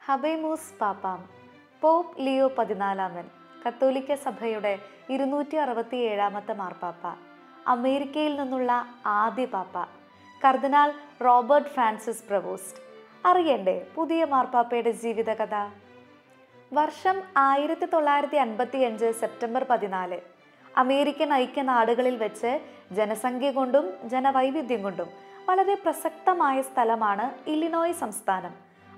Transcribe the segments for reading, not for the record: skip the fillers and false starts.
ഹബേമൂസ് പാപ്പാം pop Leo 14 കത്തോലിക്ക സഭയുടെ 267 മാർപ്പാപ്പ, അമേരിക്കയിൽ നിന്നുള്ള ആദ്യ പാപ്പ, കർദിനാൾ റോബർട്ട് ഫ്രാൻസിസ് പ്രവോസ്റ്റ്. അറിയണ്ടേ പുതിയ മാർപ്പാപ്പയുടെ ജീവിതകഥ? വർഷം 1955 സെപ്റ്റംബർ 14. അമേരിക്കൻ ഐക്യനാടുകളിൽ വെച്ച് ജനസംഖ്യ കൊണ്ടും ജനവൈവിധ്യം കൊണ്ടും വളരെ പ്രസക്തമായ സ്ഥലമാണ് ഇല്ലിനോയ് സംസ്ഥാനം.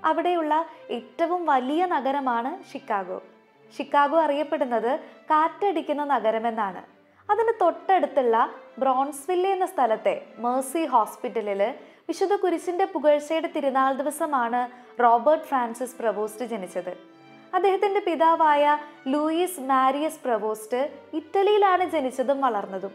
അവിടെയുള്ള ഏറ്റവും വലിയ നഗരമാണ് ഷിക്കാഗോ. ഷിക്കാഗോ അറിയപ്പെടുന്നത് കാറ്റടിക്കുന്ന നഗരമെന്നാണ്. അതിന് തൊട്ടടുത്തുള്ള ബ്രോൺസ്വില്ലെ എന്ന സ്ഥലത്തെ മേഴ്സി ഹോസ്പിറ്റലിൽ വിശുദ്ധ കുരിശിന്റെ പുകഴ്ചയുടെ തിരുനാൾ ദിവസമാണ് റോബർട്ട് ഫ്രാൻസിസ് പ്രവോസ്റ്റ് ജനിച്ചത്. അദ്ദേഹത്തിന്റെ പിതാവായ ലൂയിസ് മാരിയസ് പ്രവോസ്റ്റ് ഇറ്റലിയിലാണ് ജനിച്ചതും വളർന്നതും.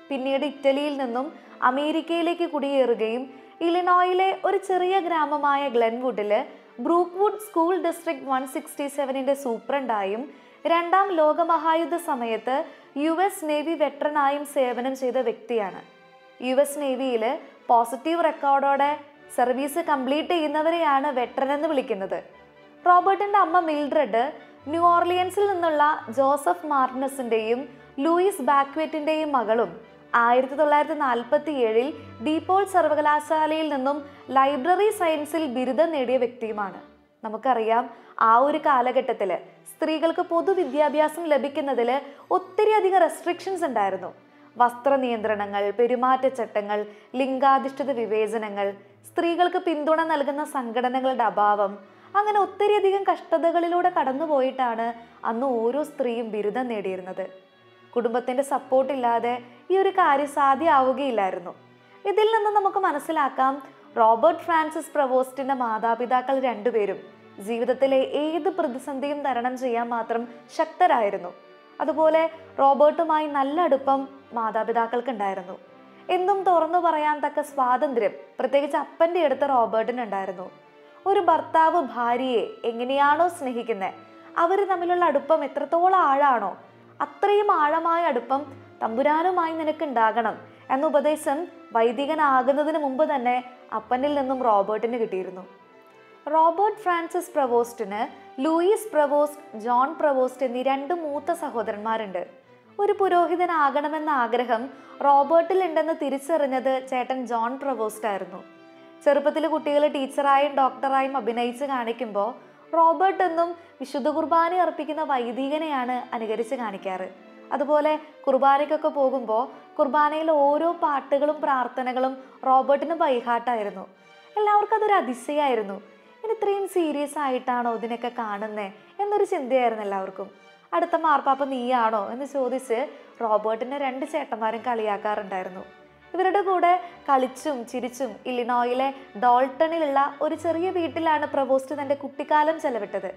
പിന്നീട് ഇറ്റലിയിൽ നിന്നും അമേരിക്കയിലേക്ക് കുടിയേറുകയും ഇലിനോയിലെ ഒരു ചെറിയ ഗ്രാമമായ ഗ്ലെൻവുഡില് ബ്രൂക്ക്വുഡ് സ്കൂൾ ഡിസ്ട്രിക്ട് 167ന്റെ സൂപ്രണ്ടായും രണ്ടാം ലോകമഹായുദ്ധ സമയത്ത് US നേവി വെറ്ററനായും സേവനം ചെയ്ത വ്യക്തിയാണ്. US നേവിയിൽ പോസിറ്റീവ് റെക്കോർഡോടെ സർവീസ് കംപ്ലീറ്റ് ചെയ്യുന്നവരെയാണ് വെറ്ററൻ എന്ന് വിളിക്കുന്നത്. റോബർട്ടിന്റെ അമ്മ മിൽഡ്രഡ് ന്യൂ ഓർലിയൻസിൽ നിന്നുള്ള ജോസഫ് മാർട്ടിനസിന്റെയും ലൂയിസ് ബാക്ക്വറ്റിന്റെയും മകളും 1947 ഡീപോൾ സർവകലാശാലയിൽ നിന്നും ലൈബ്രറി സയൻസിൽ ബിരുദം നേടിയ വ്യക്തിയുമാണ്. നമുക്കറിയാം, ആ ഒരു കാലഘട്ടത്തിൽ സ്ത്രീകൾക്ക് പൊതുവിദ്യാഭ്യാസം ലഭിക്കുന്നതിൽ ഒത്തിരി അധികം റെസ്ട്രിക്ഷൻസ് ഉണ്ടായിരുന്നു. വസ്ത്ര നിയന്ത്രണങ്ങൾ, പെരുമാറ്റച്ചട്ടങ്ങൾ, ലിംഗാധിഷ്ഠിത വിവേചനങ്ങൾ, സ്ത്രീകൾക്ക് പിന്തുണ നൽകുന്ന സംഘടനകളുടെ അഭാവം, അങ്ങനെ ഒത്തിരി അധികം കഷ്ടതകളിലൂടെ കടന്നുപോയിട്ടാണ് അന്ന് ഓരോ സ്ത്രീയും ബിരുദം നേടിയിരുന്നത്. കുടുംബത്തിന്റെ സപ്പോർട്ടില്ലാതെ ഈ ഒരു കാര്യം സാധ്യമാവുകയില്ലായിരുന്നു. ഇതിൽ നിന്ന് നമുക്ക് മനസ്സിലാക്കാം, റോബർട്ട് ഫ്രാൻസിസ് പ്രവോസ്റ്റിന്റെ മാതാപിതാക്കൾ രണ്ടുപേരും ജീവിതത്തിലെ ഏത് പ്രതിസന്ധിയും തരണം ചെയ്യാൻ മാത്രം ശക്തരായിരുന്നു. അതുപോലെ റോബർട്ടുമായി നല്ല അടുപ്പം മാതാപിതാക്കൾക്ക് ഉണ്ടായിരുന്നു. എന്തും തുറന്നു പറയാൻ തക്ക സ്വാതന്ത്ര്യം പ്രത്യേകിച്ച് അപ്പന്റെ അടുത്ത് റോബർട്ടിനുണ്ടായിരുന്നു. ഒരു ഭർത്താവ് ഭാര്യയെ എങ്ങനെയാണോ സ്നേഹിക്കുന്നത്, അവർ തമ്മിലുള്ള അടുപ്പം എത്രത്തോളം ആഴാണോ അത്രയും ആഴമായ അടുപ്പം തമ്പുരാനുമായി നിനക്ക് ഉണ്ടാകണം എന്ന ഉപദേശം വൈദികനാകുന്നതിന് മുമ്പ് തന്നെ അപ്പനിൽ നിന്നും റോബർട്ടിന് കിട്ടിയിരുന്നു. റോബർട്ട് ഫ്രാൻസിസ് പ്രവോസ്റ്റിന് ലൂയിസ് പ്രവോസ്റ്റ്, ജോൺ പ്രവോസ്റ്റ് എന്നീ 2 മൂത്ത സഹോദരന്മാരുണ്ട്. ഒരു പുരോഹിതനാകണമെന്ന ആഗ്രഹം റോബർട്ടിൽ ഉണ്ടെന്ന് തിരിച്ചറിഞ്ഞത് ചേട്ടൻ ജോൺ പ്രവോസ്റ്റ് ആയിരുന്നു. ചെറുപ്പത്തിൽ കുട്ടികൾ ടീച്ചറായും ഡോക്ടറായും അഭിനയിച്ച് കാണിക്കുമ്പോൾ റോബർട്ട് എന്നും വിശുദ്ധ കുർബാന അർപ്പിക്കുന്ന വൈദികനെയാണ് അനുകരിച്ച് കാണിക്കാറ്. അതുപോലെ കുർബാനയ്ക്കൊക്കെ പോകുമ്പോൾ കുർബാനയിലെ ഓരോ പാട്ടുകളും പ്രാർത്ഥനകളും റോബർട്ടിന് ബൈഹാർട്ടായിരുന്നു. എല്ലാവർക്കും അതൊരു അതിശയമായിരുന്നു. ഇനി ഇത്രയും സീരിയസ് ആയിട്ടാണോ ഇതിനൊക്കെ കാണുന്നേ എന്നൊരു ചിന്തയായിരുന്നു എല്ലാവർക്കും. അടുത്ത മാർപ്പാപ്പ നീയാണോ എന്ന് ചോദിച്ച് റോബർട്ടിനെ 2 ചേട്ടന്മാരും കളിയാക്കാറുണ്ടായിരുന്നു. ഇവരുടെ കൂടെ കളിച്ചും ചിരിച്ചും ഇല്ലിനോയിലെ ഡോൾട്ടണിലുള്ള ഒരു ചെറിയ വീട്ടിലാണ് പ്രവോസ്റ്റ് തന്റെ കുട്ടിക്കാലം ചെലവിട്ടത്.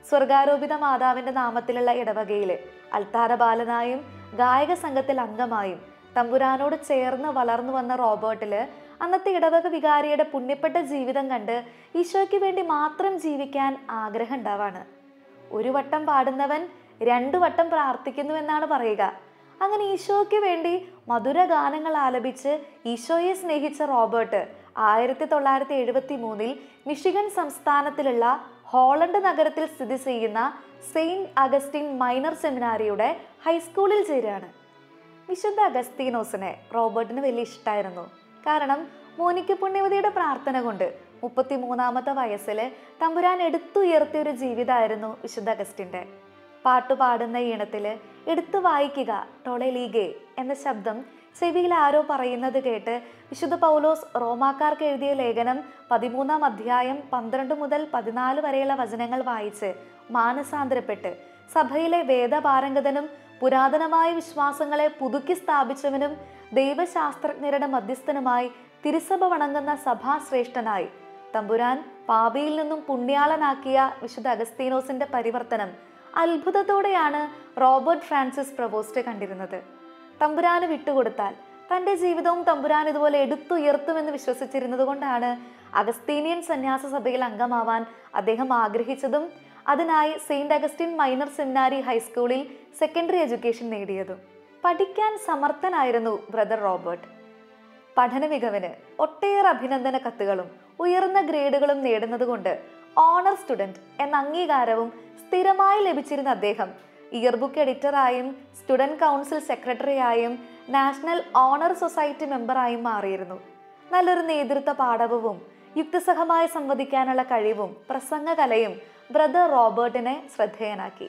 സ്വർഗാരോപിത മാതാവിന്റെ നാമത്തിലുള്ള ഇടവകയിൽ അൽത്താര ബാലനായും ഗായക സംഘത്തിൽ അംഗമായും തമ്പുരാനോട് ചേർന്ന് വളർന്നു വന്ന റോബർട്ടില് അന്നത്തെ ഇടവക വികാരിയുടെ പുണ്യപ്പെട്ട ജീവിതം കണ്ട് ഈശോയ്ക്ക് വേണ്ടി മാത്രം ജീവിക്കാൻ ആഗ്രഹം ഉണ്ടാവാണ്. 1 വട്ടം പാടുന്നവൻ 2 വട്ടം പ്രാർത്ഥിക്കുന്നു എന്നാണ് പറയുക. അങ്ങനെ ഈശോയ്ക്ക് വേണ്ടി മധുര ഗാനങ്ങൾ ആലപിച്ച് ഈശോയെ സ്നേഹിച്ച റോബർട്ട് 1973 മിഷിഗൺ സംസ്ഥാനത്തിലുള്ള ഹോളണ്ട് നഗരത്തിൽ സ്ഥിതി ചെയ്യുന്ന സെയിന്റ് അഗസ്റ്റിൻ മൈനർ സെമിനാരിയുടെ ഹൈസ്കൂളിൽ ചേരുകയാണ്. വിശുദ്ധ അഗസ്തീനോസിനെ റോബർട്ടിന് വലിയ ഇഷ്ടമായിരുന്നു. കാരണം മോനിക്ക പുണ്യവതിയുടെ പ്രാർത്ഥന കൊണ്ട് 33ാമത്തെ വയസ്സിൽ തമ്പുരാൻ എടുത്തുയർത്തിയ ഒരു ജീവിതമായിരുന്നു വിശുദ്ധ അഗസ്റ്റിൻ്റെ. പാട്ടുപാടുന്ന ഈണത്തില് എടുത്തു വായിക്കുക ടൊളലീഗെ എന്ന ശബ്ദം ചെവിയിൽ ആരോ പറയുന്നത് കേട്ട് വിശുദ്ധ പൗലോസ് റോമാക്കാർക്ക് എഴുതിയ ലേഖനം 13-ാം അധ്യായം 12 മുതൽ 14 വരെയുള്ള വചനങ്ങൾ വായിച്ച് മാനസാന്തരപ്പെട്ട് സഭയിലെ വേദപാരംഗതനും പുരാതനമായ വിശ്വാസങ്ങളെ പുതുക്കി സ്ഥാപിച്ചവനും ദൈവശാസ്ത്രജ്ഞരുടെ മധ്യസ്ഥനുമായി തിരുസഭ വണങ്ങുന്ന സഭാശ്രേഷ്ഠനായി തമ്പുരാൻ പാപിയിൽ നിന്നും പുണ്യാളനാക്കിയ വിശുദ്ധ അഗസ്തീനോസിന്റെ പരിവർത്തനം അത്ഭുതത്തോടെയാണ് റോബർട്ട് ഫ്രാൻസിസ് പ്രവോസ്റ്റ് കണ്ടിരുന്നത്. തമ്പുരാന് വിട്ടുകൊടുത്താൽ തൻ്റെ ജീവിതവും തമ്പുരാൻ ഇതുപോലെ എടുത്തുയർത്തുമെന്ന് വിശ്വസിച്ചിരുന്നത് കൊണ്ടാണ് അഗസ്തീനിയൻ സന്യാസ സഭയിൽ അംഗമാവാൻ അദ്ദേഹം ആഗ്രഹിച്ചതും അതിനായി സെയിന്റ് അഗസ്റ്റിൻ മൈനർ സെമിനാരി ഹൈസ്കൂളിൽ സെക്കൻഡറി എഡ്യൂക്കേഷൻ നേടിയതും. പഠിക്കാൻ സമർത്ഥനായിരുന്നു ബ്രദർ റോബർട്ട്. പഠന മികവിന് ഒട്ടേറെ അഭിനന്ദന കത്തുകളും ഉയർന്ന ഗ്രേഡുകളും നേടുന്നത് കൊണ്ട് ഓണർ സ്റ്റുഡന്റ് എന്ന അംഗീകാരവും സ്ഥിരമായി ലഭിച്ചിരുന്ന അദ്ദേഹം ഇയർബുക്ക് എഡിറ്ററായും സ്റ്റുഡന്റ് കൗൺസിൽ സെക്രട്ടറിയായും നാഷണൽ ഓണർ സൊസൈറ്റി മെമ്പറായും മാറിയിരുന്നു. നല്ലൊരു നേതൃത്വ പാഠവും യുക്തിസഹമായി സംവദിക്കാനുള്ള കഴിവും പ്രസംഗകലയും ബ്രദർ റോബർട്ടിനെ ശ്രദ്ധേയനാക്കി.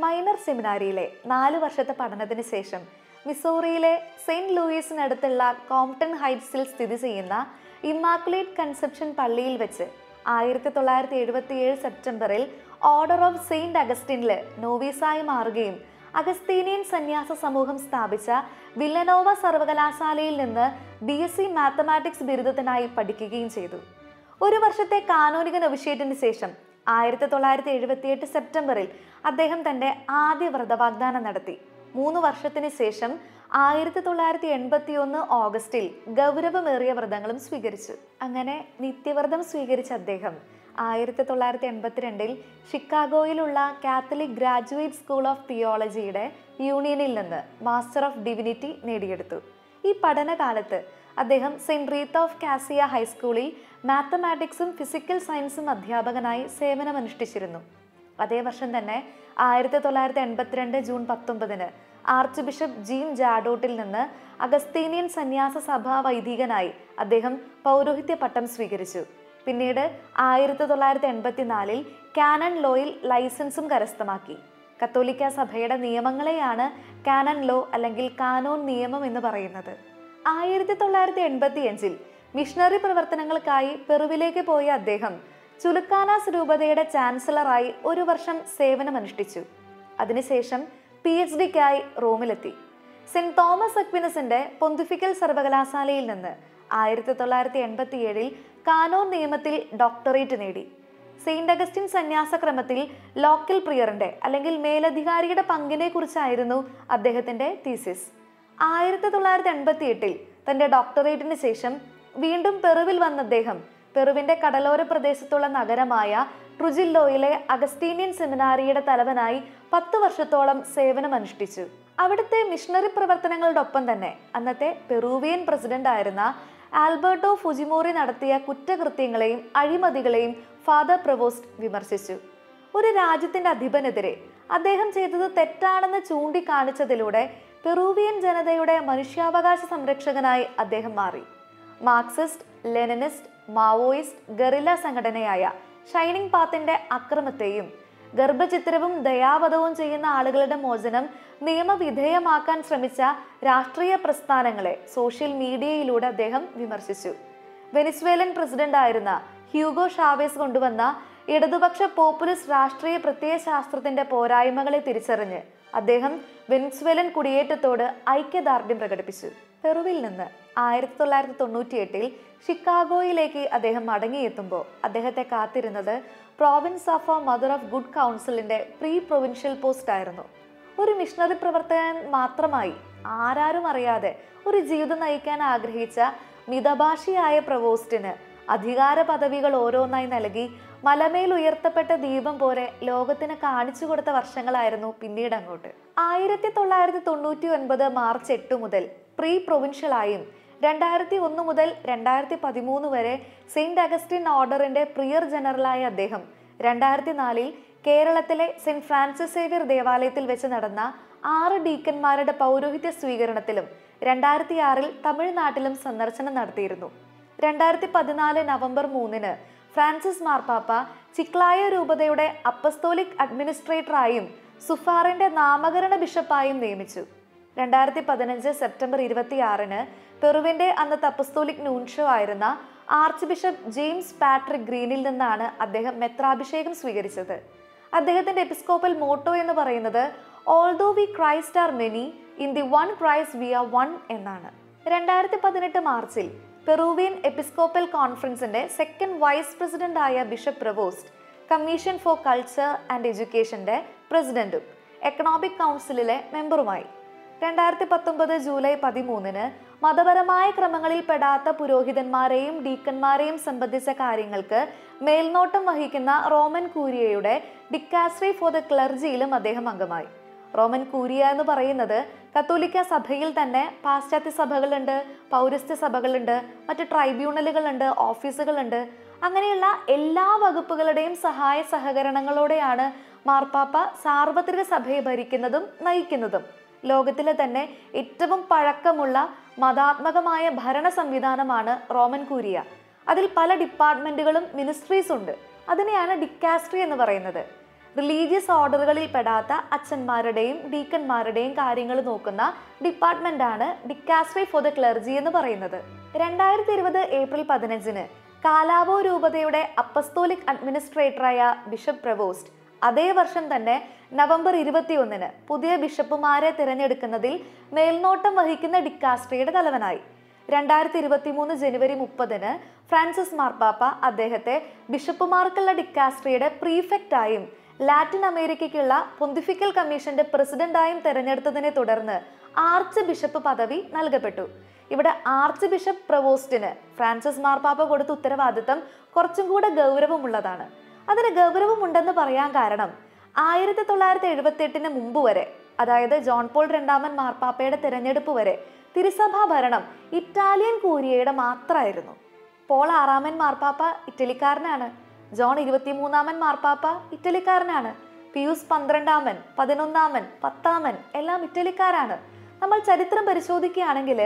മൈനർ സെമിനാരിയിലെ 4 വർഷത്തെ പഠനത്തിന് ശേഷം മിസോറിയിലെ സെയിന്റ് ലൂയിസിനടുത്തുള്ള കോംപ്ടൺ ഹൈറ്റ്സിൽ സ്ഥിതി ചെയ്യുന്ന ഇമ്മാക്കുലേറ്റ് കൺസെപ്ഷൻ പള്ളിയിൽ വെച്ച് 1977 സെപ്റ്റംബറിൽ ഓർഡർ ഓഫ് സെയിന്റ് അഗസ്റ്റിനിൽ നോവീസായി മാറുകയും അഗസ്തീനിയൻ സന്യാസ സമൂഹം സ്ഥാപിച്ച വില്ലനോവ സർവകലാശാലയിൽ നിന്ന് BSc മാത്തമാറ്റിക്സ് ബിരുദത്തിനായി പഠിക്കുകയും ചെയ്തു. 1 വർഷത്തെ കാനോനിക നൊവിഷ്യേറ്റിന് ശേഷം 1978 സെപ്റ്റംബറിൽ അദ്ദേഹം തന്റെ ആദ്യ വ്രതവാഗ്ദാനം നടത്തി. 3 വർഷത്തിന് ശേഷം 1981 ഓഗസ്റ്റിൽ ഗൗരവമേറിയ വ്രതങ്ങളും സ്വീകരിച്ചു. അങ്ങനെ നിത്യവ്രതം സ്വീകരിച്ച അദ്ദേഹം 1982 ഷിക്കാഗോയിലുള്ള കാത്തലിക് ഗ്രാജുവേറ്റ് സ്കൂൾ ഓഫ് തിയോളജിയുടെ യൂണിയനിൽ നിന്ന് മാസ്റ്റർ ഓഫ് ഡിവിനിറ്റി നേടിയെടുത്തു. ഈ പഠനകാലത്ത് അദ്ദേഹം സെയിന്റ് റീത്ത് ഓഫ് കാസിയ ഹൈസ്കൂളിൽ മാത്തമാറ്റിക്സും ഫിസിക്കൽ സയൻസും അധ്യാപകനായി സേവനമനുഷ്ഠിച്ചിരുന്നു. അതേ വർഷം തന്നെ 1982 ജൂൺ 19 ആർച്ച് ബിഷപ്പ് ജീൻ ജാഡോട്ടിൽ നിന്ന് അഗസ്തീനിയൻ സന്യാസ സഭാ വൈദികനായി അദ്ദേഹം പൗരോഹിത്യ പട്ടം സ്വീകരിച്ചു. പിന്നീട് 1984 കാനൺ ലോയിൽ ലൈസൻസും കരസ്ഥമാക്കി. കത്തോലിക്ക സഭയുടെ നിയമങ്ങളെയാണ് കാനൺ ലോ അല്ലെങ്കിൽ കാനോൻ നിയമം എന്ന് പറയുന്നത്. 1985 മിഷണറി പ്രവർത്തനങ്ങൾക്കായി പെറുവിലേക്ക് പോയ അദ്ദേഹം ചുലുക്കാനാസ് രൂപതയുടെ ചാൻസലറായി 1 വർഷം സേവനമനുഷ്ഠിച്ചു. അതിനുശേഷം PhDക്കായി റോമിലെത്തി. സെന്റ് തോമസ് അക്വിനസിന്റെ പൊന്തിഫിക്കൽ സർവകലാശാലയിൽ നിന്ന് 1987 കാനോൻ നിയമത്തിൽ ഡോക്ടറേറ്റ് നേടി. സെയിന്റ് അഗസ്റ്റിൻ സന്യാസക്രമത്തിൽ ലോക്കൽ പ്രിയറിന്റെ അല്ലെങ്കിൽ മേലധികാരിയുടെ പങ്കിനെ കുറിച്ചായിരുന്നു അദ്ദേഹത്തിന്റെ തീസിസ്. 1988 തന്റെ ഡോക്ടറേറ്റിന് ശേഷം വീണ്ടും പെറുവിൽ വന്ന അദ്ദേഹം പെറുവിന്റെ കടലോര പ്രദേശത്തുള്ള നഗരമായ ട്രുജില്ലോയിലെ അഗസ്റ്റീനിയൻ സെമിനാരിയുടെ തലവനായി 10 വർഷത്തോളം സേവനമനുഷ്ഠിച്ചു. അവിടുത്തെ മിഷണറി പ്രവർത്തനങ്ങളോടൊപ്പം തന്നെ അന്നത്തെ പെറൂവിയൻ പ്രസിഡന്റ് ആയിരുന്ന ആൽബർട്ടോ ഫുജിമോറി നടത്തിയ കുറ്റകൃത്യങ്ങളെയും അഴിമതികളെയും ഫാദർ പ്രവോസ്റ്റ് വിമർശിച്ചു. ഒരു രാജ്യത്തിന്റെ അധിപനെതിരെ അദ്ദേഹം ചെയ്തത് തെറ്റാണെന്ന് ചൂണ്ടിക്കാണിച്ചതിലൂടെ പെറൂവിയൻ ജനതയുടെ മനുഷ്യാവകാശ സംരക്ഷകനായി അദ്ദേഹം മാറി. മാർക്സിസ്റ്റ്, ലെനിനിസ്റ്റ്, മാവോയിസ്റ്റ് ഗറില്ല സംഘടനയായ ഷൈനിങ് പാത്തിന്റെ അക്രമത്തെയും ഗർഭചിത്രവും ദയാവധവും ചെയ്യുന്ന ആളുകളുടെ മോചനം നിയമവിധേയമാക്കാൻ ശ്രമിച്ച രാഷ്ട്രീയ പ്രസ്ഥാനങ്ങളെ സോഷ്യൽ മീഡിയയിലൂടെ അദ്ദേഹം വിമർശിച്ചു. വെനിസ്വേലൻ പ്രസിഡന്റ് ആയിരുന്ന ഹ്യൂഗോ ഷാവേസ് കൊണ്ടുവന്ന ഇടതുപക്ഷ പോപ്പുലിസ്റ്റ് രാഷ്ട്രീയ പ്രത്യയശാസ്ത്രത്തിന്റെ പോരായ്മകളെ തിരിച്ചറിഞ്ഞ് അദ്ദേഹം വെനിസ്വേലൻ കുടിയേറ്റത്തോട് ഐക്യദാർഢ്യം പ്രകടിപ്പിച്ചു. പെറുവിൽ നിന്ന് 1998 ഷിക്കാഗോയിലേക്ക് അദ്ദേഹം മടങ്ങിയെത്തുമ്പോൾ അദ്ദേഹത്തെ കാത്തിരുന്നത് province of mother of good കൗൺസിലിന്റെ പ്രീ പ്രൊവിൻഷ്യൽ പോസ്റ്റ് ആയിരുന്നു. ഒരു മിഷണറി പ്രവർത്തകൻ മാത്രമായി ആരാരും അറിയാതെ ഒരു ജീവിതം നയിക്കാൻ ആഗ്രഹിച്ച മിതഭാഷിയായ പ്രവോസ്റ്റിന് അധികാര പദവികൾ ഓരോന്നായി നൽകി മലമേൽ ഉയർത്തപ്പെട്ട ദീപം പോലെ ലോകത്തിന് കാണിച്ചു കൊടുത്ത വർഷങ്ങളായിരുന്നു പിന്നീട് അങ്ങോട്ട്. 1999 മാർച്ച് 8 മുതൽ പ്രീ പ്രൊവിൻഷ്യലായും 2001 മുതൽ 2013 വരെ സെയിന്റ് അഗസ്റ്റിൻ ഓർഡറിന്റെ പ്രിയർ ജനറലായ അദ്ദേഹം 2004 കേരളത്തിലെ സെന്റ് ഫ്രാൻസിസ് സേവ്യർ ദേവാലയത്തിൽ വെച്ച് നടന്ന 6 ഡീക്കന്മാരുടെ പൗരോഹിത്യ സ്വീകരണത്തിലും 2006 തമിഴ്നാട്ടിലും സന്ദർശനം നടത്തിയിരുന്നു. 2014 നവംബർ 3 ഫ്രാൻസിസ് മാർപ്പാപ്പ ചിക്ലായ രൂപതയുടെ അപ്പസ്തോലിക് അഡ്മിനിസ്ട്രേറ്ററായും സുഫാറിന്റെ നാമകരണ ബിഷപ്പായും നിയമിച്ചു. 2015 സെപ്റ്റംബർ 26 പെറുവിന്റെ അന്നത്തെ അപ്പസ്തോലിക് നൂൻഷോ ആയിരുന്ന ആർച്ച് ബിഷപ്പ് ജെയിംസ് പാട്രിക് ഗ്രീനിൽ നിന്നാണ് അദ്ദേഹം മെത്രാഭിഷേകം സ്വീകരിച്ചത്. അദ്ദേഹത്തിന്റെ എപ്പിസ്കോപ്പൽ മോട്ടോ എന്ന് പറയുന്നത് although we Christ are many in the one Christ we are one എന്നാണ്. 2018 മാർച്ചിൽ പെറൂവിയൻ എപ്പിസ്കോപ്പൽ കോൺഫറൻസിന്റെ സെക്കൻഡ് വൈസ് പ്രസിഡന്റ് ആയ bishop Prevost commission for culture and എഡ്യൂക്കേഷന്റെ പ്രസിഡന്റും എക്കണോമിക് കൗൺസിലിലെ മെമ്പറുമായി. 2019 ജൂലൈ 13 മതപരമായ ക്രമങ്ങളിൽ പെടാത്ത പുരോഹിതന്മാരെയും ഡീക്കന്മാരെയും സംബന്ധിച്ച കാര്യങ്ങൾക്ക് മേൽനോട്ടം വഹിക്കുന്ന റോമൻ കൂരിയയുടെ ഡിക്കാസ്ട്രി ഫോർ ദ ക്ലർജിയിലും അദ്ദേഹം അംഗമായി. റോമൻ കൂരിയ എന്ന് പറയുന്നത് കത്തോലിക്ക സഭയിൽ തന്നെ പാശ്ചാത്യ സഭകളുണ്ട്, പൗരസ്ത്യ സഭകളുണ്ട്, മറ്റ് ട്രൈബ്യൂണലുകളുണ്ട്, ഓഫീസുകളുണ്ട്. അങ്ങനെയുള്ള എല്ലാ വകുപ്പുകളുടെയും സഹായ സഹകരണങ്ങളോടെയാണ് മാർപ്പാപ്പ സാർവത്രിക സഭയെ ഭരിക്കുന്നതും നയിക്കുന്നതും. ലോകത്തിലെ തന്നെ ഏറ്റവും പഴക്കമുള്ള മതാത്മകമായ ഭരണ സംവിധാനമാണ് റോമൻ കൂരിയ. അതിൽ പല ഡിപ്പാർട്ട്മെന്റുകളും മിനിസ്ട്രീസ് ഉണ്ട്. അതിനെയാണ് ഡിക്കാസ്ട്രി എന്ന് പറയുന്നത്. റിലീജിയസ് ഓർഡറുകളിൽ പെടാത്ത അച്ഛന്മാരുടെയും ഡീക്കന്മാരുടെയും കാര്യങ്ങൾ നോക്കുന്ന ഡിപ്പാർട്ട്മെന്റാണ് ഡിക്കാസ്ട്രി ഫോർ ദ ക്ലർജി എന്ന് പറയുന്നത്. 2020 ഏപ്രിൽ 15 കാലാവോ രൂപതയുടെ അപ്പസ്തോലിക് അഡ്മിനിസ്ട്രേറ്ററായ ബിഷപ്പ് പ്രവോസ്റ്റ് അതേ വർഷം തന്നെ നവംബർ 21 പുതിയ ബിഷപ്പുമാരെ തിരഞ്ഞെടുക്കുന്നതിൽ മേൽനോട്ടം വഹിക്കുന്ന ഡിക്കാസ്ട്രിയുടെ തലവനായി. 2023 ജനുവരി 30 ഫ്രാൻസിസ് മാർപ്പാപ്പ അദ്ദേഹത്തെ ബിഷപ്പുമാർക്കുള്ള ഡിക്കാസ്ട്രിയുടെ പ്രീഫെക്റ്റായും ലാറ്റിൻ അമേരിക്കയ്ക്കുള്ള പൊന്തിഫിക്കൽ കമ്മീഷന്റെ പ്രസിഡന്റായും തെരഞ്ഞെടുത്തതിനെ തുടർന്ന് ആർച്ച് ബിഷപ്പ് പദവി നൽകപ്പെട്ടു. ഇവിടെ ആർച്ച് ബിഷപ്പ് പ്രവോസ്റ്റിന് ഫ്രാൻസിസ് മാർപ്പാപ്പ കൊടുത്ത ഉത്തരവാദിത്തം കുറച്ചും കൂടെ ഗൗരവമുള്ളതാണ്. അതിന് ഗൗരവമുണ്ടെന്ന് പറയാൻ കാരണം 1978 മുമ്പ് വരെ, അതായത് ജോൺ പോൾ രണ്ടാമൻ മാർപ്പാപ്പയുടെ തിരഞ്ഞെടുപ്പ് വരെ തിരുസഭാ ഭരണം ഇറ്റാലിയൻ കൂരിയയുടെ മാത്രമായിരുന്നു. പോൾ 6 മാർപ്പാപ്പ ഇറ്റലിക്കാരനാണ്. ജോൺ 23 മാർപ്പാപ്പ ഇറ്റലിക്കാരനാണ്. പിയൂസ് 12, 11, 10 എല്ലാം ഇറ്റലിക്കാരാണ്. നമ്മൾ ചരിത്രം പരിശോധിക്കുകയാണെങ്കിൽ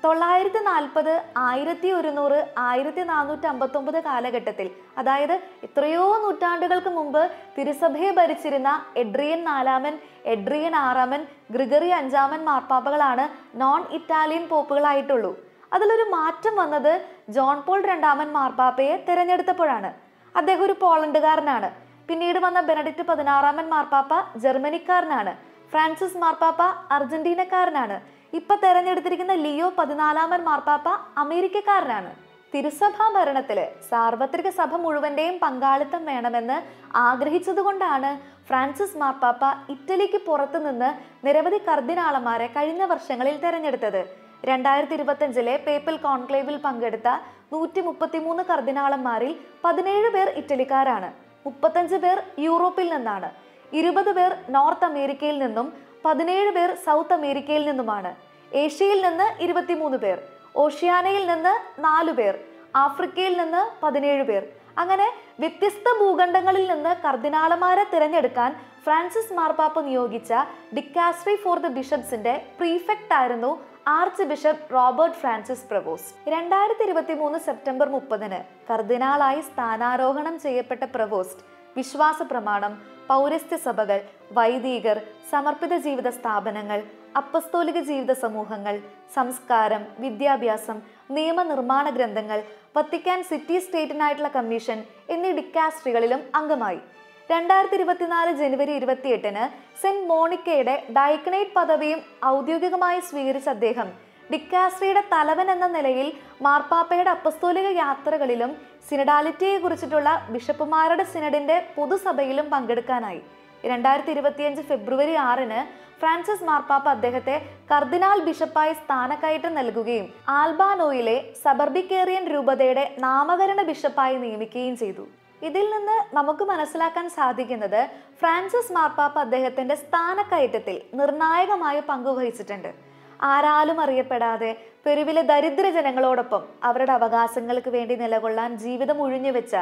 940, 1100, 1459 കാലഘട്ടത്തിൽ, അതായത് എത്രയോ നൂറ്റാണ്ടുകൾക്ക് മുമ്പ് തിരുസഭയെ ഭരിച്ചിരുന്ന എഡ്രിയൻ 4, എഡ്രിയൻ 6, ഗ്രിഗറി 5 മാർപ്പാപ്പകളാണ് നോൺ ഇറ്റാലിയൻ പോപ്പുകളായിട്ടുള്ളൂ. അതിലൊരു മാറ്റം വന്നത് ജോൺ പോൾ രണ്ടാമൻ മാർപ്പാപ്പയെ തിരഞ്ഞെടുത്തപ്പോഴാണ്. അദ്ദേഹം ഒരു പോളണ്ടുകാരനാണ്. പിന്നീട് വന്ന ബെനഡിക്ട് 16 മാർപ്പാപ്പ ജർമ്മനിക്കാരനാണ്. ഫ്രാൻസിസ് മാർപ്പാപ്പ അർജന്റീനക്കാരനാണ്. ഇപ്പൊ തെരഞ്ഞെടുത്തിരിക്കുന്ന ലിയോ 14 മാർപ്പാപ്പ അമേരിക്കക്കാരനാണ്. തിരുസഭാ ഭരണത്തില് സാർവത്രിക സഭ മുഴുവന്റെയും പങ്കാളിത്തം വേണമെന്ന് ആഗ്രഹിച്ചതുകൊണ്ടാണ് ഫ്രാൻസിസ് മാർപ്പാപ്പ ഇറ്റലിക്ക് പുറത്തു നിന്ന് നിരവധി കർദിനാളന്മാരെ കഴിഞ്ഞ വർഷങ്ങളിൽ തെരഞ്ഞെടുത്തത്. 2025 പേപ്പൽ കോൺക്ലേവിൽ പങ്കെടുത്ത 133 കർദിനാളന്മാരിൽ 17 പേർ ഇറ്റലിക്കാരാണ്, 35 പേർ യൂറോപ്പിൽ നിന്നാണ്, 20 പേർ നോർത്ത് അമേരിക്കയിൽ നിന്നും 17 പേർ സൗത്ത് അമേരിക്കയിൽ നിന്നുമാണ്. ഏഷ്യയിൽ നിന്ന് 23 പേർ, ഓഷ്യാനയിൽ നിന്ന് 4 പേർ, ആഫ്രിക്കയിൽ നിന്ന് 17 പേർ. അങ്ങനെ വ്യത്യസ്ത ഭൂഖണ്ഡങ്ങളിൽ നിന്ന് കർദിനാളന്മാരെ തിരഞ്ഞെടുക്കാൻ ഫ്രാൻസിസ് മാർപ്പാപ്പ നിയോഗിച്ച ഡിക്കാസ്ട്രി ഫോർ ദ ബിഷപ്സിന്റെ പ്രീഫെക്റ്റ് ആയിരുന്നു arch bishop Robert Francis Prevost. 2023 September 30 കർദിനാളായി സ്ഥാനാരോഹണം ചെയ്യപ്പെട്ട പ്രവോസ്റ്റ് വിശ്വാസ പ്രമാണം, പൗരസ്ത്യ സഭകൾ, വൈദികർ, സമർപ്പിത ജീവിത സ്ഥാപനങ്ങൾ, അപ്പസ്തോലിക ജീവിത സമൂഹങ്ങൾ, സംസ്കാരം, വിദ്യാഭ്യാസം, നിയമനിർമ്മാണ ഗ്രന്ഥങ്ങൾ, വത്തിക്കാൻ സിറ്റി സ്റ്റേറ്റിനായിട്ടുള്ള കമ്മീഷൻ എന്നീ ഡിക്കാസ്ട്രികളിലും അംഗമായി. 2024 ജനുവരി 28 സെന്റ് മോണിക്കയുടെ ഡയക്കനേറ്റ് പദവിയും ഔദ്യോഗികമായി സ്വീകരിച്ച അദ്ദേഹം ഡിക്കാസ്ട്രിയുടെ തലവൻ എന്ന നിലയിൽ മാർപ്പാപ്പയുടെ അപ്പസ്തോലിക യാത്രകളിലും സിനഡാലിറ്റിയെ കുറിച്ചിട്ടുള്ള ബിഷപ്പുമാരുടെ സിനഡിന്റെ പൊതുസഭയിലും പങ്കെടുക്കാനായി. 2025 ഫെബ്രുവരി 6 ഫ്രാൻസിസ് മാർപ്പാപ്പ അദ്ദേഹത്തെ കർദിനാൾ ബിഷപ്പായി സ്ഥാനക്കയറ്റം നൽകുകയും ആൽബാനോയിലെ സബർബിക്കേറിയൻ രൂപതയുടെ നാമകരണ ബിഷപ്പായി നിയമിക്കുകയും ചെയ്തു. ഇതിൽ നിന്ന് നമുക്ക് മനസ്സിലാക്കാൻ സാധിക്കുന്നത് ഫ്രാൻസിസ് മാർപ്പാപ്പ അദ്ദേഹത്തിന്റെ സ്ഥാനക്കയറ്റത്തിൽ നിർണായകമായ പങ്കുവഹിച്ചിട്ടുണ്ട്. ആരാലും അറിയപ്പെടാതെ പെരുവിലെ ദരിദ്ര ജനങ്ങളോടൊപ്പം അവരുടെ അവകാശങ്ങൾക്ക് വേണ്ടി നിലകൊള്ളാൻ ജീവിതം ഉഴിഞ്ഞുവെച്ച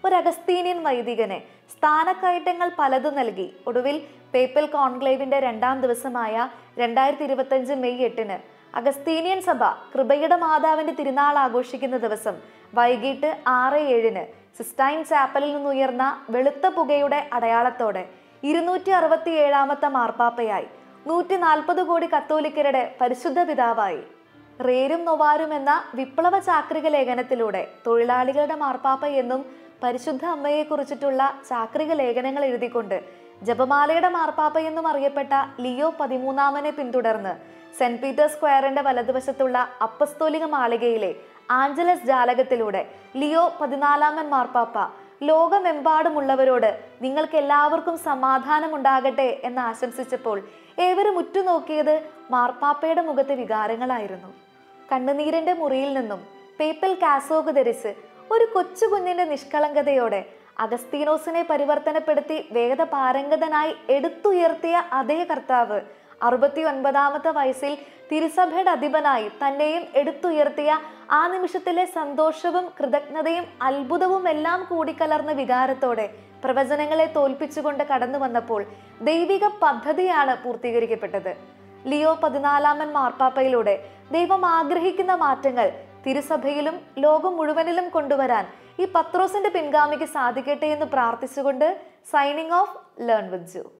ഒരു അഗസ്തീനിയൻ വൈദികനെ സ്ഥാനക്കയറ്റങ്ങൾ പലതും നൽകി ഒടുവിൽ പേപ്പൽ കോൺക്ലേവിന്റെ 2ാം ദിവസമായ 2025 മെയ് 8 അഗസ്തീനിയൻ സഭ കൃപയുടെ മാതാവിന്റെ തിരുനാൾ ആഘോഷിക്കുന്ന ദിവസം വൈകിട്ട് 6:07 സിസ്റ്റൈൻ ചാപ്പലിൽ നിന്നുയർന്ന വെളുത്ത പുകയുടെ അടയാളത്തോടെ 267ാമത്തെ മാർപ്പാപ്പയായി, 140 കോടി കത്തോലിക്കരുടെ പരിശുദ്ധ പിതാവായി. റേരും നൊവാരും എന്ന വിപ്ലവ ചാക്രിക ലേഖനത്തിലൂടെ തൊഴിലാളികളുടെ മാർപ്പാപ്പ എന്നും പരിശുദ്ധ അമ്മയെ കുറിച്ചിട്ടുള്ള ചാക്രിക ലേഖനങ്ങൾ എഴുതിക്കൊണ്ട് ജപമാലയുടെ മാർപ്പാപ്പ എന്നും അറിയപ്പെട്ട ലിയോ 13 പിന്തുടർന്ന് സെന്റ് പീറ്റേഴ്സ് സ്ക്വയറിന്റെ വലതുവശത്തുള്ള അപ്പസ്തോലിക മാളികയിലെ ആഞ്ചലസ് ജാലകത്തിലൂടെ ലിയോ 14 മാർപ്പാപ്പ ലോകമെമ്പാടുമുള്ളവരോട് നിങ്ങൾക്ക് എല്ലാവർക്കും സമാധാനം ഉണ്ടാകട്ടെ എന്ന് ആശംസിച്ചപ്പോൾ ഏവരും ഉറ്റുനോക്കിയത് മാർപ്പാപ്പയുടെ മുഖത്തെ വികാരങ്ങളായിരുന്നു. കണ്ണുനീരിന്റെ മുറിയിൽ നിന്നും പേപ്പൽ കാസോക്ക് ധരിച്ച് ഒരു കൊച്ചു കുഞ്ഞിന്റെ നിഷ്കളങ്കതയോടെ അഗസ്തീനോസിനെ പരിവർത്തനപ്പെടുത്തി വേദപാരംഗതനായി എടുത്തുയർത്തിയ അതേ കർത്താവ് 69-ാമത്തെ വയസ്സിൽ തിരുസഭയുടെ അധിപനായി തന്നെയും എടുത്തുയർത്തിയ ആ നിമിഷത്തിലെ സന്തോഷവും കൃതജ്ഞതയും അത്ഭുതവും എല്ലാം കൂടിക്കലർന്ന വികാരത്തോടെ പ്രവചനങ്ങളെ തോൽപ്പിച്ചുകൊണ്ട് കടന്നു വന്നപ്പോൾ ദൈവിക പദ്ധതിയാണ് പൂർത്തീകരിക്കപ്പെട്ടത്. ലിയോ 14 മാർപ്പാപ്പയിലൂടെ ദൈവം ആഗ്രഹിക്കുന്ന മാറ്റങ്ങൾ തിരുസഭയിലും ലോകം മുഴുവനിലും കൊണ്ടുവരാൻ ഈ പത്രോസിന്റെ പിൻഗാമിക്ക് സാധിക്കട്ടെ എന്ന് പ്രാർത്ഥിച്ചുകൊണ്ട് സൈനിങ് ഓഫ് ലേൺ വിത്ത് ജു.